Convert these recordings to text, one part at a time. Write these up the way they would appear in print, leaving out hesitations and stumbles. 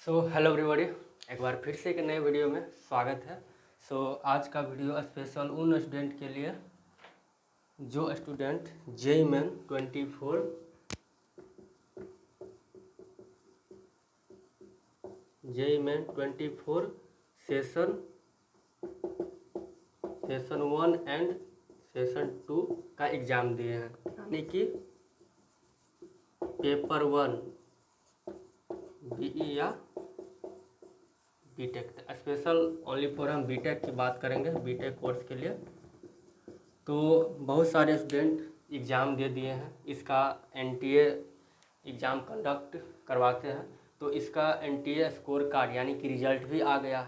Hello everybody, एक बार फिर से एक नए वीडियो में स्वागत है। आज का वीडियो स्पेशल उन स्टूडेंट के लिए जो student JEE main 24 session 1 and session 2 का एग्ज़ाम दिए हैं, यानी कि पेपर 1 बीई या बीटेक। स्पेशल ओनली फॉर हम बीटेक की बात करेंगे, बीटेक कोर्स के लिए। तो बहुत सारे स्टूडेंट एग्ज़ाम दे दिए हैं, इसका एनटीए एग्ज़ाम कंडक्ट करवाते हैं। तो इसका एनटीए स्कोर कार्ड यानी कि रिजल्ट भी आ गया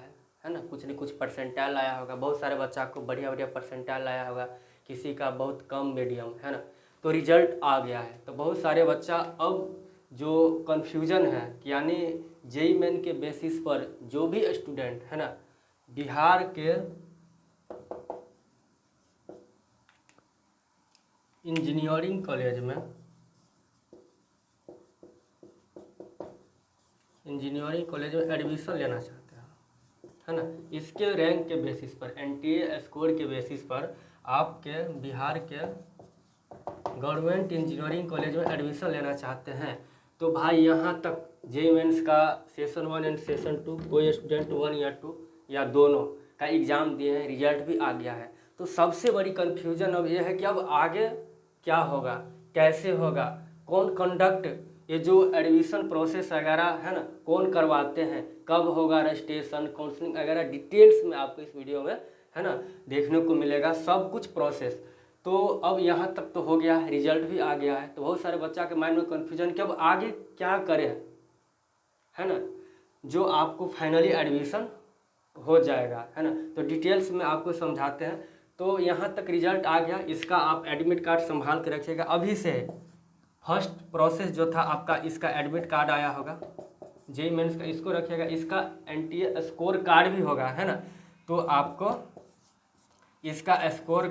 है ना। कुछ न कुछ परसेंटाइल आया होगा, बहुत सारे बच्चा को बढ़िया बढ़िया परसेंटाइल आया होगा, किसी का बहुत कम मीडियम, है ना। तो रिजल्ट आ गया है। तो बहुत सारे बच्चा अब जो कन्फ्यूज़न है कि यानी जेईई मेन के बेसिस पर जो भी स्टूडेंट है ना बिहार के इंजीनियरिंग कॉलेज में एडमिशन लेना चाहते हैं, है ना, इसके रैंक के बेसिस पर, एनटीए स्कोर के बेसिस पर आपके बिहार के गवर्नमेंट इंजीनियरिंग कॉलेज में एडमिशन लेना चाहते हैं। तो भाई यहाँ तक जेईई मेंस का सेशन 1 एंड सेशन 2 कोई स्टूडेंट 1 या 2 या दोनों का एग्ज़ाम दिए हैं, रिजल्ट भी आ गया है। तो सबसे बड़ी कन्फ्यूजन अब ये है कि अब आगे क्या होगा, कैसे होगा, कौन कंडक्ट, ये जो एडमिशन प्रोसेस वगैरह है ना कौन करवाते हैं, कब होगा रजिस्ट्रेशन, काउंसलिंग वगैरह डिटेल्स में आपको इस वीडियो में है ना देखने को मिलेगा, सब कुछ प्रोसेस। तो अब यहाँ तक तो हो गया है, रिजल्ट भी आ गया है। तो बहुत सारे बच्चा के माइंड में कन्फ्यूजन कि अब आगे क्या करें, है ना, जो आपको फाइनली एडमिशन हो जाएगा, है ना। तो डिटेल्स में आपको समझाते हैं। तो यहाँ तक रिजल्ट आ गया, इसका आप एडमिट कार्ड संभाल के रखिएगा। अभी से फर्स्ट प्रोसेस जो था आपका, इसका एडमिट कार्ड आया होगा जेईई मेंस का, इसको रखिएगा। इसका एनटीए स्कोर कार्ड भी होगा, है ना। तो आपको इसका स्कोर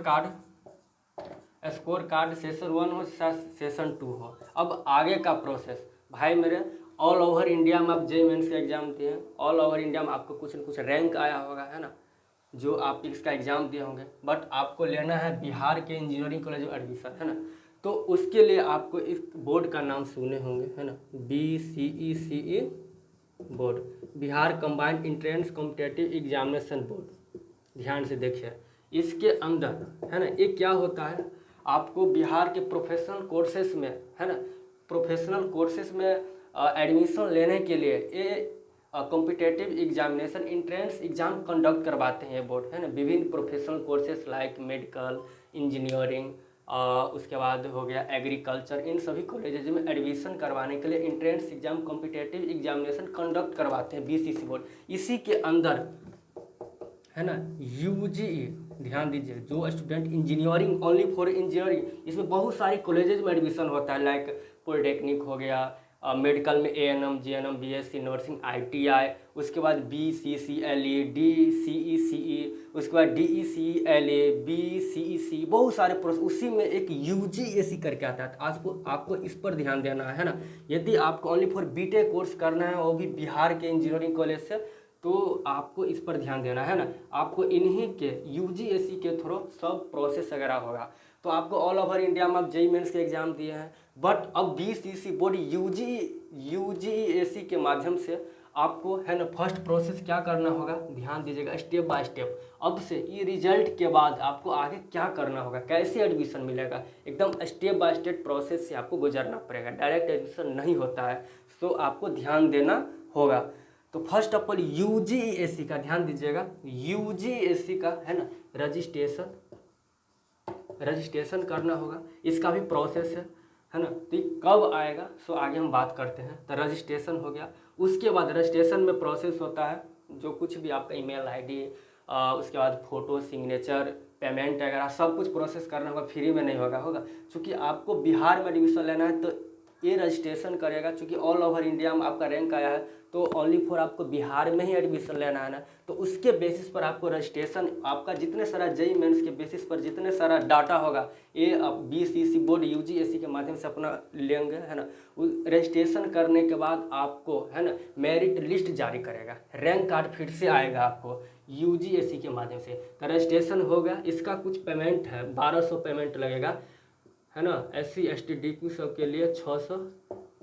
कार्ड सेशन 1 हो सेशन 2 हो। अब आगे का प्रोसेस भाई मेरे, ऑल ओवर इंडिया में आप जेईई मेंस का एग्ज़ाम दिए हैं, ऑल ओवर इंडिया में आपको कुछ न कुछ रैंक आया होगा, है ना, जो आप इसका एग्ज़ाम दिए होंगे। बट आपको लेना है बिहार के इंजीनियरिंग कॉलेज में एडमिशन, है ना। तो उसके लिए आपको इस बोर्ड का नाम सुने होंगे, है ना, BCECE board, Bihar combined entrance competitive examination board. ध्यान से देखिए, इसके अंदर है ना ये क्या होता है, आपको बिहार के प्रोफेशनल कोर्सेज में, है ना, प्रोफेशनल कोर्सेज में एडमिशन लेने के लिए ये competitive examination entrance exam conduct करवाते हैं ये बोर्ड, है ना। विभिन्न professional courses like medical, engineering, उसके बाद हो गया एग्रीकल्चर, इन सभी कॉलेजेज में एडमिशन करवाने के लिए entrance exam competitive examination conduct करवाते हैं बीसीसी बोर्ड। इसी के अंदर है ना यूजीई, ध्यान दीजिए, जो student engineering only for engineering, इसमें बहुत सारी कॉलेजेज में एडमिशन होता है, लाइक पॉलिटेक्निक हो गया, मेडिकल में ANM, GNM, BSc nursing, ITI, उसके बाद BCCLE, DCECE, उसके बाद DECLA, BCEC, बहुत सारे प्रोसेस। उसी में एक यूजीएसी करके आता है। आपको इस पर ध्यान देना है ना। यदि आपको ओनली फॉर बीटेक कोर्स करना है, वो भी बिहार के इंजीनियरिंग कॉलेज से, तो आपको इस पर ध्यान देना है ना। आपको इन्हीं के यूजीएसी के थ्रू सब प्रोसेस वगैरह होगा। तो आपको ऑल ओवर इंडिया में आप जेईई मेंस के एग्जाम दिए हैं, बट अब बीसीसी बोर्ड यूजीएसी के माध्यम से आपको, है ना, फर्स्ट प्रोसेस क्या करना होगा, ध्यान दीजिएगा, स्टेप बाय स्टेप। अब से ये रिजल्ट के बाद आपको आगे क्या करना होगा, कैसे एडमिशन मिलेगा, एकदम स्टेप बाय स्टेप प्रोसेस से आपको गुजरना पड़ेगा। डायरेक्ट एडमिशन नहीं होता है, तो आपको ध्यान देना होगा। तो फर्स्ट ऑफ ऑल यूजीएसी का ध्यान दीजिएगा, यूजीएसी का, है ना, रजिस्ट्रेशन करना होगा। इसका भी प्रोसेस है ना। तो ये कब आएगा सो आगे हम बात करते हैं। तो रजिस्ट्रेशन हो गया, उसके बाद रजिस्ट्रेशन में प्रोसेस होता है, जो कुछ भी आपका ईमेल आईडी, उसके बाद फ़ोटो, सिग्नेचर, पेमेंट वगैरह सब कुछ प्रोसेस करना होगा। फ्री में नहीं होगा, क्योंकि आपको बिहार में एडमिशन लेना है। तो ये रजिस्ट्रेशन करेगा, चूँकि ऑल ओवर इंडिया में आपका रैंक आया है तो ओनली फॉर आपको बिहार में ही एडमिशन लेना है ना, तो उसके बेसिस पर आपको रजिस्ट्रेशन, आपका जितने सारा जेईई मेंस के बेसिस पर जितने सारा डाटा होगा ये बीसीसी बोर्ड यूजीएससी के माध्यम से अपना लेंगे, है ना। रजिस्ट्रेशन करने के बाद आपको, है ना, मेरिट लिस्ट जारी करेगा, रैंक कार्ड फिर से आएगा आपको यूजीएससी के माध्यम से। तो रजिस्ट्रेशन हो गया, इसका कुछ पेमेंट है 1200 पेमेंट लगेगा, है ना। SC ST DQ सब के लिए 600,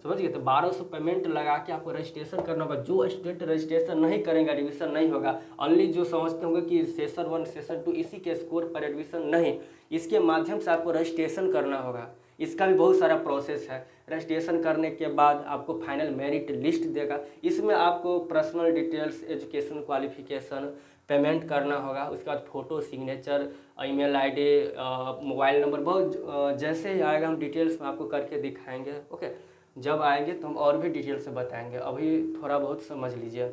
समझ गए। तो 1200 पेमेंट लगा के आपको रजिस्ट्रेशन करना होगा। जो स्टूडेंट रजिस्ट्रेशन नहीं करेंगे एडमिशन नहीं होगा। ओनली जो समझते होंगे कि सेशन 1 सेशन 2 इसी के स्कोर पर एडमिशन, नहीं, इसके माध्यम से आपको रजिस्ट्रेशन करना होगा। इसका भी बहुत सारा प्रोसेस है। रजिस्ट्रेशन करने के बाद आपको फाइनल मेरिट लिस्ट देगा, इसमें आपको personal details, education qualification, payment करना होगा। उसके बाद photo, signature, email ID, mobile number, बहुत जैसे ही आएगा हम डिटेल्स में आपको करके दिखाएंगे। ओके, जब आएंगे तो हम और भी डिटेल से बताएंगे, अभी थोड़ा बहुत समझ लीजिए।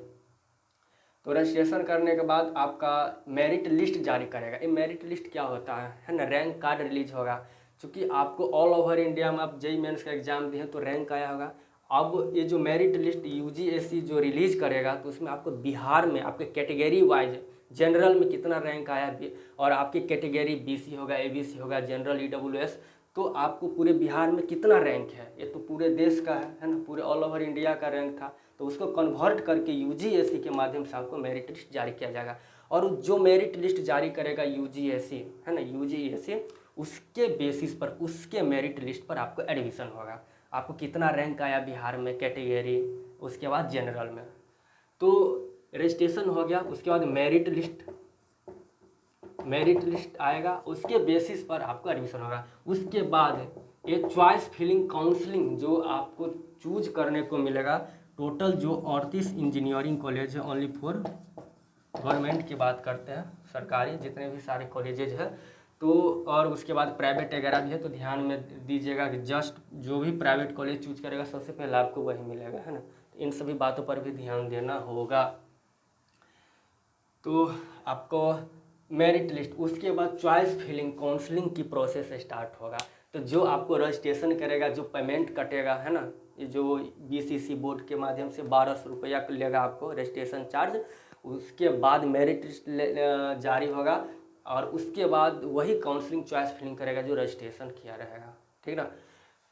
तो रजिस्ट्रेशन करने के बाद आपका मेरिट लिस्ट जारी करेगा। ये मेरिट लिस्ट क्या होता है ना, रैंक कार्ड रिलीज होगा। क्योंकि आपको ऑल ओवर इंडिया में आप जेईई मेंस का एग्जाम दिए तो रैंक आया होगा। अब ये जो मेरिट लिस्ट यूजीएससी जो रिलीज करेगा तो उसमें आपको बिहार में आपके कैटेगरी वाइज जनरल में कितना रैंक आया, और आपकी कैटेगरी बीसी होगा, एबीसी होगा, जनरल, ईडब्ल्यूएस, तो आपको पूरे बिहार में कितना रैंक है, ये तो पूरे देश का है ना, पूरे ऑल ओवर इंडिया का रैंक था। तो उसको कन्वर्ट करके यूजीएससी के माध्यम से आपको मेरिट लिस्ट जारी किया जाएगा। और जो मेरिट लिस्ट जारी करेगा यूजीएससी, है ना, यूजीएससी, उसके बेसिस पर, उसके मेरिट लिस्ट पर आपको एडमिशन होगा। आपको कितना रैंक आया बिहार में, कैटेगरी, उसके बाद जनरल में। तो रजिस्ट्रेशन हो गया, उसके बाद मेरिट लिस्ट आएगा, उसके बेसिस पर आपको एडमिशन होगा। उसके बाद ये चॉइस फिलिंग काउंसलिंग जो आपको चूज करने को मिलेगा। टोटल जो 38 इंजीनियरिंग कॉलेज है, ओनली फॉर गवर्नमेंट की बात करते हैं, सरकारी जितने भी सारे कॉलेजेज हैं, तो और उसके बाद प्राइवेट वगैरह भी है, तो ध्यान में दीजिएगा कि जस्ट जो भी प्राइवेट कॉलेज चूज करेगा सबसे पहले आपको वही मिलेगा, है ना। इन सभी बातों पर भी ध्यान देना होगा। तो आपको मेरिट लिस्ट, उसके बाद चॉइस फिलिंग काउंसलिंग की प्रोसेस स्टार्ट होगा। तो जो आपको रजिस्ट्रेशन करेगा, जो पेमेंट कटेगा, है ना, ये जो बीसीसी बोर्ड के माध्यम से 1200 रुपया लेगा आपको रजिस्ट्रेशन चार्ज। उसके बाद मेरिट लिस्ट जारी होगा, और उसके बाद वही काउंसलिंग चॉइस फिलिंग करेगा जो रजिस्ट्रेशन किया रहेगा, ठीक ना।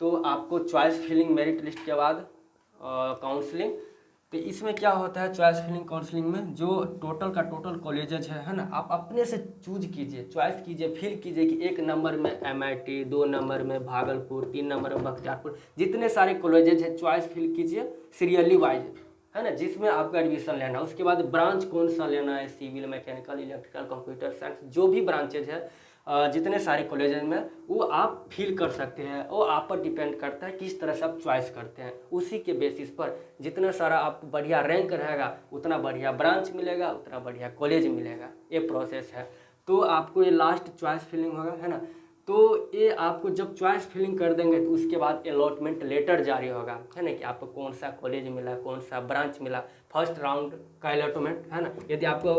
तो आपको चॉइस फिलिंग, मेरिट लिस्ट के बाद काउंसलिंग। तो इसमें क्या होता है, चॉइस फिलिंग काउंसलिंग में जो टोटल का टोटल कॉलेजेज है ना, आप अपने से चूज कीजिए, चॉइस कीजिए, फिल कीजिए कि 1 नंबर में MIT, 2 नंबर में भागलपुर, 3 नंबर में बख्तियारपुर, जितने सारे कॉलेजेज हैं चॉइस फिल कीजिए सीरियली वाइज, है ना, जिसमें आपको एडमिशन लेना है। उसके बाद ब्रांच कौन सा लेना है, civil, mechanical, electrical, computer science, जो भी ब्रांचेज है जितने सारे कॉलेजेज में, वो आप फिल कर सकते हैं। वो आप पर डिपेंड करता है किस तरह से आप चॉइस करते हैं। उसी के बेसिस पर जितना सारा आप बढ़िया रैंक रहेगा उतना बढ़िया ब्रांच मिलेगा, उतना बढ़िया कॉलेज मिलेगा। ये प्रोसेस है। तो आपको ये लास्ट चॉइस फिलिंग होगा, है ना। तो ये आपको जब चॉइस फिलिंग कर देंगे तो उसके बाद अलॉटमेंट लेटर जारी होगा, है ना, कि आपको कौन सा कॉलेज मिला, कौन सा ब्रांच मिला। फर्स्ट राउंड का अलॉटमेंट, है ना। यदि आपको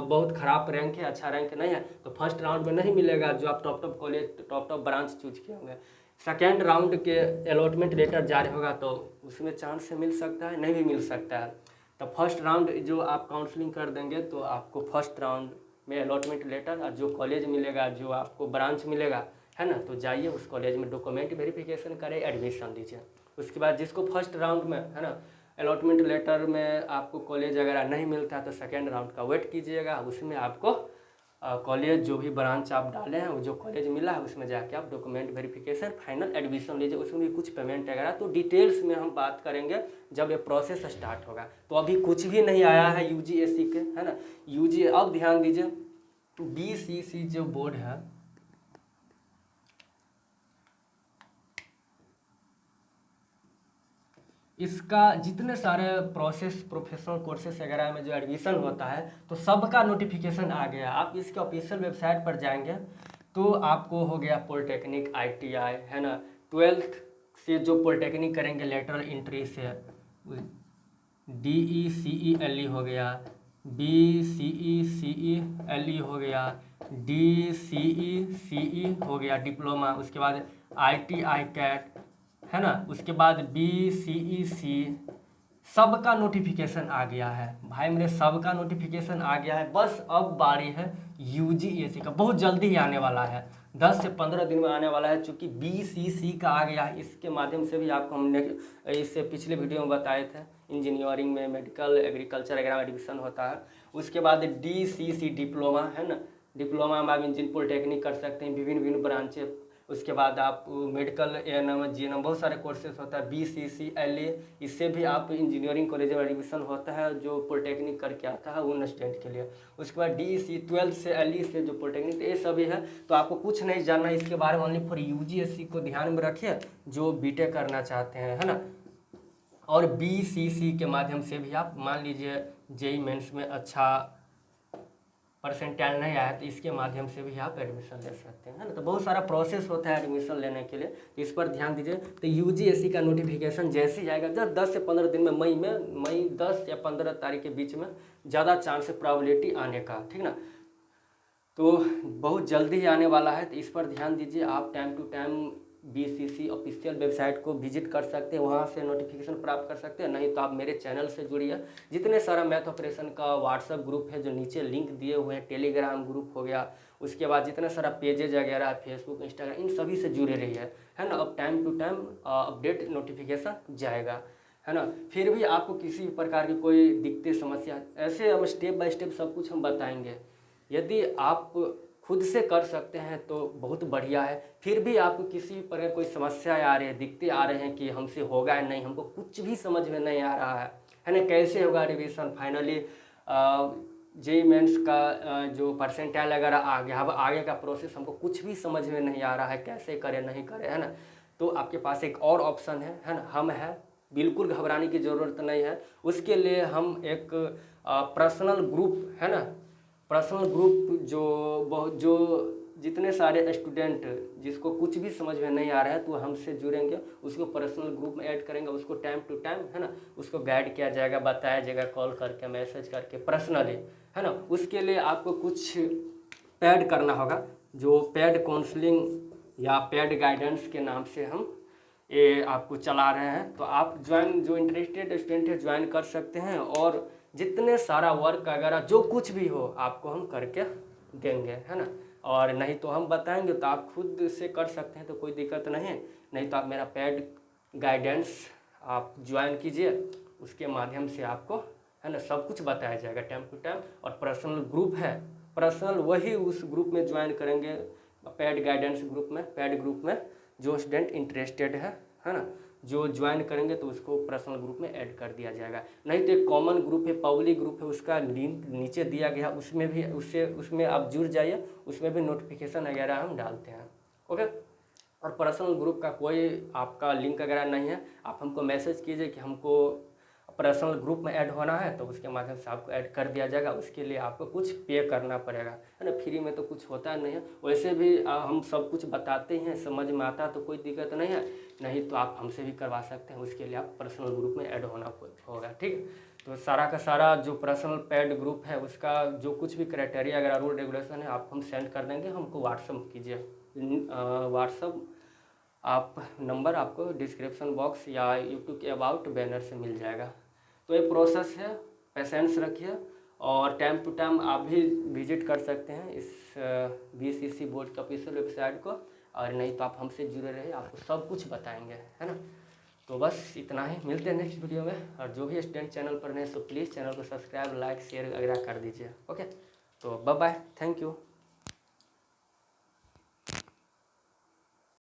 बहुत ख़राब रैंक है, अच्छा रैंक नहीं है, तो फर्स्ट राउंड में नहीं मिलेगा जो आप top college, top branch choose किए होंगे। सेकेंड राउंड के अलॉटमेंट लेटर जारी होगा तो उसमें चांस से मिल सकता है, नहीं भी मिल सकता है। तो फर्स्ट राउंड जो आप काउंसलिंग कर देंगे तो आपको फर्स्ट राउंड में अलॉटमेंट लेटर, और जो कॉलेज मिलेगा, जो आपको ब्रांच मिलेगा, है ना, तो जाइए उस कॉलेज में डॉक्यूमेंट वेरिफिकेशन करें, एडमिशन लीजिए। उसके बाद जिसको फर्स्ट राउंड में, है ना, अलॉटमेंट लेटर में आपको कॉलेज अगर नहीं मिलता है तो सेकेंड राउंड का वेट कीजिएगा। उसमें आपको कॉलेज जो भी ब्रांच आप डाले हैं, वो जो कॉलेज मिला है उसमें जाके आप डॉक्यूमेंट वेरिफिकेशन, फाइनल एडमिशन लीजिए। उसमें भी कुछ पेमेंट वगैरह तो डिटेल्स में हम बात करेंगे जब ये प्रोसेस स्टार्ट होगा। तो अभी कुछ भी नहीं आया है यूजीएससी के, है ना। अब ध्यान दीजिए, बीसीसी जो बोर्ड है, इसका जितने सारे प्रोसेस, प्रोफेशनल कोर्सेस वगैरह में जो एडमिशन होता है तो सबका नोटिफिकेशन आ गया। आप इसके ऑफिशियल वेबसाइट पर जाएंगे तो आपको हो गया पॉलिटेक्निक, ITI, है ना, 12th से जो पॉलिटेक्निक करेंगे लेटरल एंट्री से, DECELE हो गया, BCECELE हो गया, DCECE हो गया डिप्लोमा, उसके बाद ITI कैट, है ना। उसके बाद BCEC सबका नोटिफिकेशन आ गया है भाई मेरे, सबका नोटिफिकेशन आ गया है। बस अब बारी है UGAC का, बहुत जल्दी ही आने वाला है, 10 से 15 दिन में आने वाला है। चूँकि BCC का आ गया है, इसके माध्यम से भी आपको हमने इससे पिछले वीडियो में बताए थे, इंजीनियरिंग में, मेडिकल, एग्रीकल्चर वगैरह में एडमिशन होता है। उसके बाद DCC डिप्लोमा है ना, डिप्लोमा में आप इंजीनियरिंग पॉलिटेक्निक कर सकते हैं, विभिन्न विभिन्न ब्रांचें। उसके बाद आप मेडिकल, ANM, GNM, बहुत सारे कोर्सेज होता है। BCC LA, इससे भी आप इंजीनियरिंग कॉलेज में एडमिशन होता है, जो पॉलिटेक्निक करके आता है उन स्टूडेंट के लिए। उसके बाद DEC 12 से LE से जो पॉलिटेक्निक, ये सभी है। तो आपको कुछ नहीं जानना इसके बारे में, ओनली फॉर UGSC को ध्यान में रखिए जो BTech करना चाहते हैं, है ना। और BCC के माध्यम से भी आप मान लीजिए JEE मेंस में अच्छा परसेंटाइल नहीं आया तो इसके माध्यम से भी आप एडमिशन ले सकते हैं, है ना। तो बहुत सारा प्रोसेस होता है एडमिशन लेने के लिए, तो इस पर ध्यान दीजिए। तो UGSC का नोटिफिकेशन जैसे ही आएगा, जब 10 से 15 दिन में, मई 10 या 15 तारीख के बीच में ज़्यादा चांस है प्रोबेबिलिटी आने का, ठीक ना। तो बहुत जल्दी ही आने वाला है, तो इस पर ध्यान दीजिए। आप time to time BCC official website को विजिट कर सकते हैं, वहाँ से नोटिफिकेशन प्राप्त कर सकते हैं। नहीं तो आप मेरे चैनल से जुड़िए। जितने सारा मैथ ऑपरेशन का व्हाट्सएप ग्रुप है जो नीचे लिंक दिए हुए हैं, टेलीग्राम ग्रुप हो गया, उसके बाद जितने सारा पेजेज वगैरह, फेसबुक, इंस्टाग्राम, इन सभी से जुड़े रहिए, है ना। अब time to time update notification जाएगा, है ना। फिर भी आपको किसी प्रकार की कोई दिक्कत, समस्या, ऐसे हम स्टेप बाय स्टेप सब कुछ हम बताएंगे। यदि आप खुद से कर सकते हैं तो बहुत बढ़िया है। फिर भी आपको किसी प्रकार कोई समस्या आ रही है, दिक्कतें आ रहे हैं कि हमसे होगा या नहीं, हमको कुछ भी समझ में नहीं आ रहा है ना, कैसे होगा रिवीजन, फाइनली JEE मेंस का जो परसेंटाइल वगैरह आ गया, अब आगे का प्रोसेस हमको कुछ भी समझ में नहीं आ रहा है, कैसे करें नहीं करें, है ना। तो आपके पास एक और ऑप्शन है ना, हम है, बिल्कुल घबराने की ज़रूरत नहीं है। उसके लिए हम एक पर्सनल ग्रुप, है ना, पर्सनल ग्रुप जो जितने सारे स्टूडेंट जिसको कुछ भी समझ में नहीं आ रहा है तो हमसे जुड़ेंगे, उसको पर्सनल ग्रुप में ऐड करेंगे, उसको टाइम टू टाइम, है ना, उसको गाइड किया जाएगा, बताया जाएगा, कॉल करके, मैसेज करके, पर्सनली, है ना। उसके लिए आपको कुछ पेड करना होगा, जो पेड काउंसलिंग या पेड गाइडेंस के नाम से हम ये आपको चला रहे हैं। तो आप ज्वाइन, जो इंटरेस्टेड स्टूडेंट है ज्वाइन कर सकते हैं, और जितने सारा वर्क वगैरह जो कुछ भी हो आपको हम करके देंगे, है ना। और नहीं तो हम बताएंगे तो आप खुद से कर सकते हैं, तो कोई दिक्कत नहीं है। नहीं तो आप मेरा पेड गाइडेंस आप ज्वाइन कीजिए, उसके माध्यम से आपको, है ना, सब कुछ बताया जाएगा टाइम टू टाइम। और पर्सनल ग्रुप है, पर्सनल वही उस ग्रुप में ज्वाइन करेंगे, पेड गाइडेंस ग्रुप में, पेड ग्रुप में जो स्टूडेंट इंटरेस्टेड है ना, जो ज्वाइन करेंगे तो उसको पर्सनल ग्रुप में ऐड कर दिया जाएगा। नहीं तो एक कॉमन ग्रुप है, पब्लिक ग्रुप है, उसका लिंक नीचे दिया गया, उसमें भी उसमें आप जुड़ जाइए, उसमें भी नोटिफिकेशन वगैरह हम डालते हैं, ओके। और पर्सनल ग्रुप का कोई आपका लिंक वगैरह नहीं है, आप हमको मैसेज कीजिए कि हमको पर्सनल ग्रुप में ऐड होना है, तो उसके माध्यम से आपको ऐड कर दिया जाएगा। उसके लिए आपको कुछ पे करना पड़ेगा, है ना, फ्री में तो कुछ होता नहीं है। वैसे भी हम सब कुछ बताते हैं, समझ में आता है तो कोई दिक्कत नहीं है। नहीं तो आप हमसे भी करवा सकते हैं, उसके लिए आप पर्सनल ग्रुप में ऐड होना होगा, ठीक। तो सारा का सारा जो पर्सनल पेड ग्रुप है उसका जो कुछ भी क्राइटेरिया अगर रूल रेगुलेशन है आपको हम सेंड कर देंगे, हमको व्हाट्सअप कीजिए। व्हाट्सअप आप नंबर आपको डिस्क्रिप्शन बॉक्स या यूट्यूब के अबाउट बैनर से मिल जाएगा। तो ये प्रोसेस है, पेशेंस रखिए, और टाइम टू टाइम आप भी विजिट कर सकते हैं इस BCC बोर्ड के ऑफिशियल वेबसाइट को। और नहीं तो आप हमसे जुड़े रहिए, आपको सब कुछ बताएंगे, है ना। तो बस इतना ही, मिलते हैं नेक्स्ट वीडियो में। और जो भी स्टूडेंट चैनल पर नहीं तो प्लीज़ चैनल को सब्सक्राइब, लाइक, शेयर वगैरह कर दीजिए, ओके। तो बाय बाय, थैंक यू।